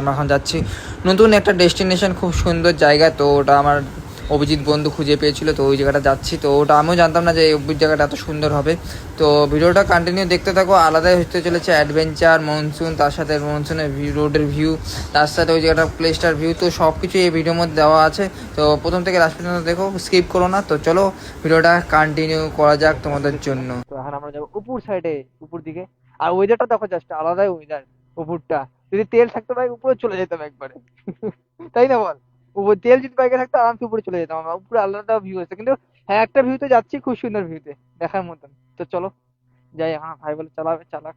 আমরা এখন যাচ্ছি নতুন একটা ডেস্টিনেশন, খুব সুন্দর জায়গা। তো ওটা আমার অভিজিৎ বন্ধু খুঁজে পেয়েছিল, তো ওই জায়গাটা যাচ্ছি। তো ওটা আমিও জানতাম না যে এই জায়গাটা এত সুন্দর হবে। তো ভিডিওটা কন্টিনিউ দেখতে থাকো। আলাদাই হতে চলেছে অ্যাডভেঞ্চার, মনসুন, তার সাথে মনসুনের রোডের ভিউ, তার সাথে ওই জায়গাটার প্লেসটার ভিউ। তো সব কিছু এই ভিডিওর মধ্যে দেওয়া আছে। তো প্রথম থেকে লাস্ট পর্যন্ত দেখো, স্কিপ করো না। তো চলো ভিডিওটা কন্টিনিউ করা যাক তোমাদের জন্য। তো এখন আমরা যাবো উপর সাইডে, উপর দিকে। আর ওয়েদারটা দেখো, জাস্ট আলাদাই ওয়েদার উপরটা। যদি তেল থাকতো ভাই উপরে চলে যেতাম একবারে। তাই না বল? উপর তেল যদি বাইকে থাকতো আরামসে উপরে চলে যেতাম আমরা। উপরে আলাদা ভিউ আছে, কিন্তু হ্যাঁ একটা ভিউতে যাচ্ছি, খুব সুন্দর ভিউতে, দেখার মতন। তো চলো যাই। এখন ভাই বলে চালাবে, চালাক,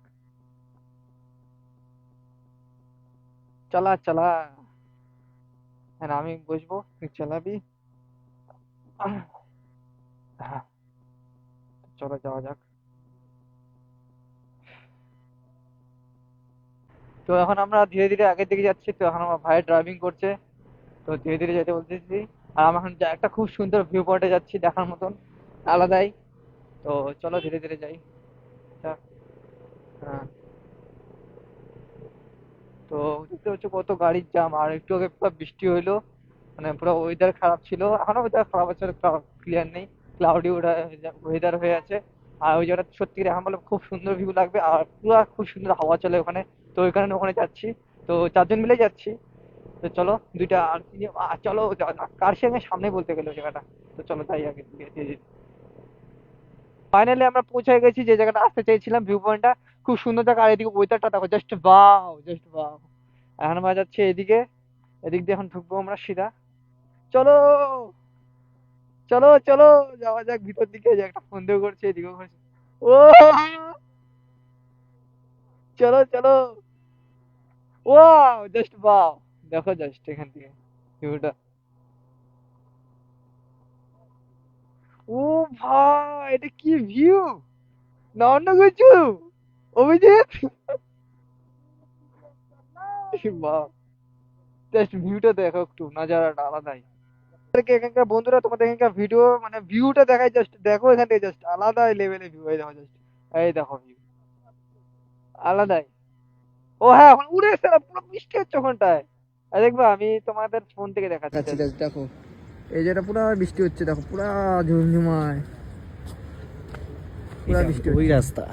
চালা চালা। হ্যাঁ আমি বসবো, তুই চালাবি। হ্যাঁ, চলো যাওয়া যাক। তো এখন আমরা ধীরে ধীরে আগের দিকে যাচ্ছি। তো এখন আমার ভাই ড্রাইভিং করছে, তো ধীরে ধীরে যেতে বলতেছি। আর আমরা এখন একটা খুব সুন্দর ভিউ পয়েন্টে যাচ্ছি, দেখার মতন, আলাদাই। তো চলো ধীরে ধীরে যাই। তা, হ্যাঁ। তো দেখতে হচ্ছে কত গাড়ির জাম। আর একটু আগে পুরো বৃষ্টি হইলো, মানে পুরো ওয়েদার খারাপ ছিল। এখনো ওয়েদার খারাপ আছে, ক্লিয়ার নেই, ক্লাউডি ওয়েদার হয়ে আছে। আর ওই জায়গাটা সত্যি এখন বলে খুব সুন্দর ভিউ লাগবে, আর পুরো খুব সুন্দর হাওয়া চলে ওখানে। তো ওই কারণে ওখানে যাচ্ছি। তো 4 জন মিলে যাচ্ছি। তো চলো দুইটা আর চলো কার সঙ্গে সামনে বলতে গেলে ওই জায়গাটা। তো চলো যাই আগে দিকে। ফাইনালি আমরা পৌঁছে গেছি যে জায়গাটা আসতে চাইছিলাম, ভিউ পয়েন্টটা। খুব সুন্দর জায়গা। আর এদিকে ওয়েদারটা দেখো, জাস্ট বাও, জাস্ট বাও। এখন আমরা যাচ্ছি এদিকে, এদিক দিয়ে এখন ঢুকবো আমরা সিধা। চলো চলো চলো, যাওয়া যাক ভিতর দিকে। যে একটা সন্দেহ করছে, এদিকেও করছে। ও চলো চলো। ও জাস্ট বাও, দেখো জাস্ট এখান থেকে ভিউটা। ও ভাই, এটা কি ভিউ! না অন্য কিছু, অভিজিৎ, বাহ, জাস্ট ভিউটা দেখো, একটু নাজারাটা আলাদাই। তোমাদেরকে এখানকার বন্ধুরা, তোমাদের এখানকার ভিডিও মানে ভিউটা দেখায়, জাস্ট দেখো এখান থেকে, জাস্ট আলাদাই লেভেলের ভিউ। এই দেখো জাস্ট, এই দেখো ভিউ আলাদাই। ও হ্যাঁ, এখন উড়ে এসে না, পুরো বৃষ্টি হচ্ছে ওখানটায়। আর দেখবা আমি তোমাদের ফোন থেকে দেখাচ্ছি, জাস্ট দেখো। এই যেটা পুরা বৃষ্টি হচ্ছে, দেখো পুরা ঝুমঝুমায়, পুরা বৃষ্টি ওই রাস্তা।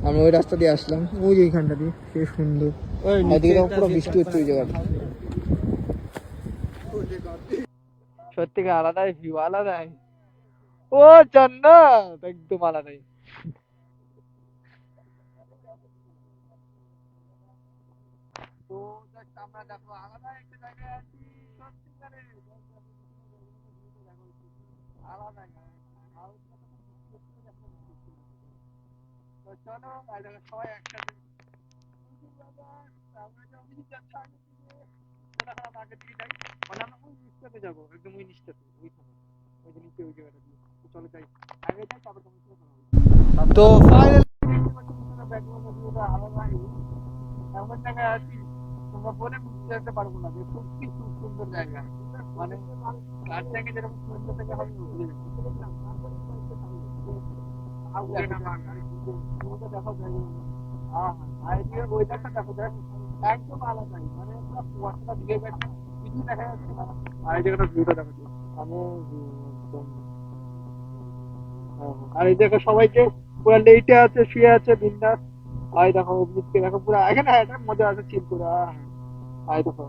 আমরা ওই রাস্তা দিয়ে আসলাম, ওই যে এইখানটা দিয়ে, সে সুন্দর। এদিকে দেখো পুরো বৃষ্টি হচ্ছে ওই জায়গাটা। সত্যি আলাদাই ভিউ, আলাদাই। ও জান্নাত, একদম আলাদাই। তো জাস্ট আমরা দেখো আলাদা একটা জায়গায় আছি, সত্যিকারে আলাদাই। তো চলো সবাই একসাথে। আমরা যে অভিজিৎ যাচ্ছে আগে থেকে, চলো এখন আমরা আগের দিকে যাই। মানে আমরা ওই নিচটাতে যাবো, একদম ওই নিচটাতে, ওইখানে, ওই যে নিচে ওই জায়গাটা দিয়ে। তো চলো যাই, আগে যাই, তারপর তোমার সাথে কথা বলবো। তো ফাইনালি আলাদা এমন জায়গায় আছি, তোমরা বলে বুঝতে যেতে পারবো না যে সত্যি খুব সুন্দর জায়গা। মানে তার থেকে যেরকম সুন্দর থেকে হবে দেখো ওয়েদারটা দেখো, একদম আলাদাই। মানে পুরো কুয়াশাটা ঢেকে গেছে, কিছু দেখা যাচ্ছে না। আর এই জায়গাটা ভিউটা দেখো, মানে একদম। আর এই জায়গা সবাইকে পুরো লেটে আছে, শুয়ে আছে বিন্দাস। আর দেখো অভিজিৎকে দেখো, পুরো এখানে একটা মজা আছে চিল করে। আর দেখো,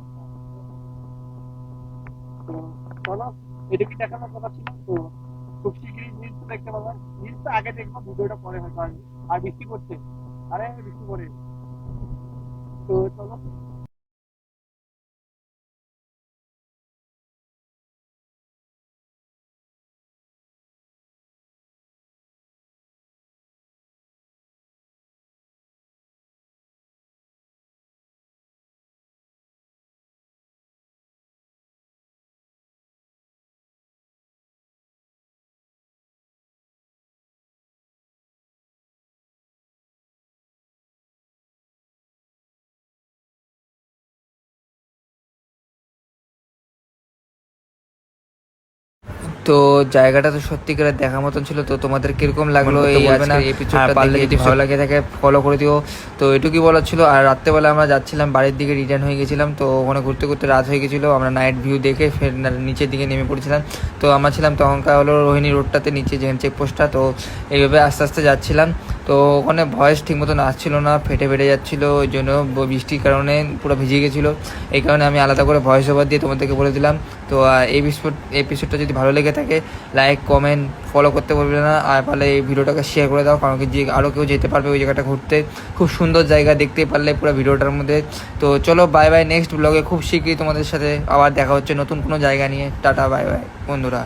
তো চলো, এদিকে দেখানোর কথা ছিল। তো খুব শিগগিরই রিলস দেখতে পাবো। রিলস তো আগে দেখবো, ভিডিওটা পরে হয়তো আসবে। আর বৃষ্টি পড়ছে, আরে বৃষ্টি পড়ে। তো চলো। তো জায়গাটা তো সত্যিকার দেখার মতন ছিল। তো তোমাদের কিরকম লাগলো এই বলবে না, আর পারলে যদি ভালো লাগে থাকে ফলো করে দিও। তো এটুকুই বলার ছিল। আর রাত্রেবেলা আমরা যাচ্ছিলাম বাড়ির দিকে, রিটার্ন হয়ে গেছিলাম। তো ওখানে ঘুরতে ঘুরতে রাত হয়ে গেছিলো, আমরা নাইট ভিউ দেখে ফের নিচের দিকে নেমে পড়েছিলাম। তো আমরা ছিলাম তখনকার হলো রোহিণী রোডটাতে, নিচে যেখানে চেকপোস্টটা। তো এইভাবে আস্তে আস্তে যাচ্ছিলাম। তো ওখানে ভয়েস ঠিক মতন আসছিল না, ফেটে ফেটে যাচ্ছিলো, ওই জন্য বৃষ্টির কারণে পুরো ভিজে গেছিলো। এই কারণে আমি আলাদা করে ভয়েস ওভার দিয়ে তোমাদেরকে বলে দিলাম। তো এই এপিসোডটা যদি ভালো লেগে থাকে লাইক কমেন্ট ফলো করতে বলবে না, আর পারলে এই ভিডিওটাকে শেয়ার করে দাও, কারণ কি যে আরও কেউ যেতে পারবে ওই জায়গাটা ঘুরতে। খুব সুন্দর জায়গা, দেখতে পারলে পুরো ভিডিওটার মধ্যে। তো চলো বাই বাই, নেক্সট ব্লগে খুব শীঘ্রই তোমাদের সাথে আবার দেখা হচ্ছে নতুন কোনো জায়গা নিয়ে। টাটা বাই বাই বন্ধুরা।